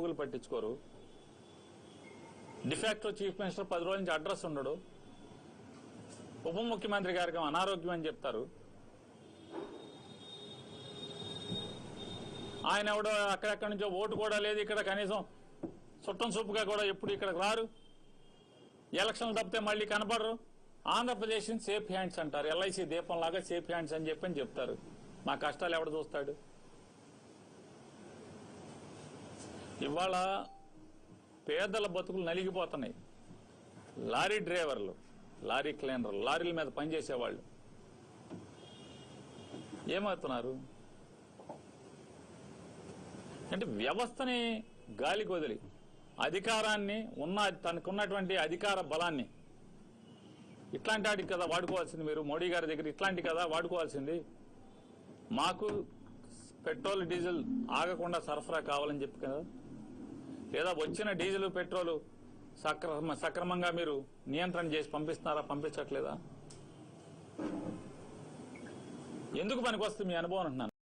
ఉద్యోగులు పట్టించుకోరు. De facto chief minister 10 రోజుల నుంచి అడ్రస్ ఉండడు. ఉప ముఖ్యమంత్రి గారికి అనారోగ్యం అని చెప్తారు. ఆయన ఎవడో అక్కడెక్కడి నుంచో ఓటు కూడా లేదు, ఇక్కడ కనీసం చుట్టం చూపుగా కూడా ఎప్పుడు ఇక్కడికి రారు. ఎలక్షన్లు తప్పితే మళ్ళీ కనపడరు. ఆంధ్రప్రదేశ్ సేఫ్ హ్యాండ్స్ అంటారు, ఎల్ఐసి దీపంలాగా సేఫ్ హ్యాండ్స్ అని చెప్తారు. మా కష్టాలు ఎవడు చూస్తాడు? ఇవాళ పేదల బతుకులు నలిగిపోతున్నాయి. లారీ డ్రైవర్లు, లారీ క్లీనర్లు, లారీల మీద పనిచేసేవాళ్ళు ఏమవుతున్నారు అంటే వ్యవస్థని గాలికి వదిలి అధికారాన్ని తనకున్నటువంటి అధికార బలాన్ని ఇట్లాంటి వాటికి కదా వాడుకోవాల్సింది. మీరు మోడీ గారి దగ్గర ఇట్లాంటి కదా వాడుకోవాల్సింది. మాకు పెట్రోల్ డీజిల్ ఆగకుండా సరఫరా కావాలని చెప్పి కదా, లేదా వచ్చిన డీజిల్ పెట్రోల్ సక్రమంగా మీరు నియంత్రణ చేసి పంపిస్తున్నారా, పంపించట్లేదా? ఎందుకు పనికొస్తుంది మీ అనుభవం అంటున్నాను.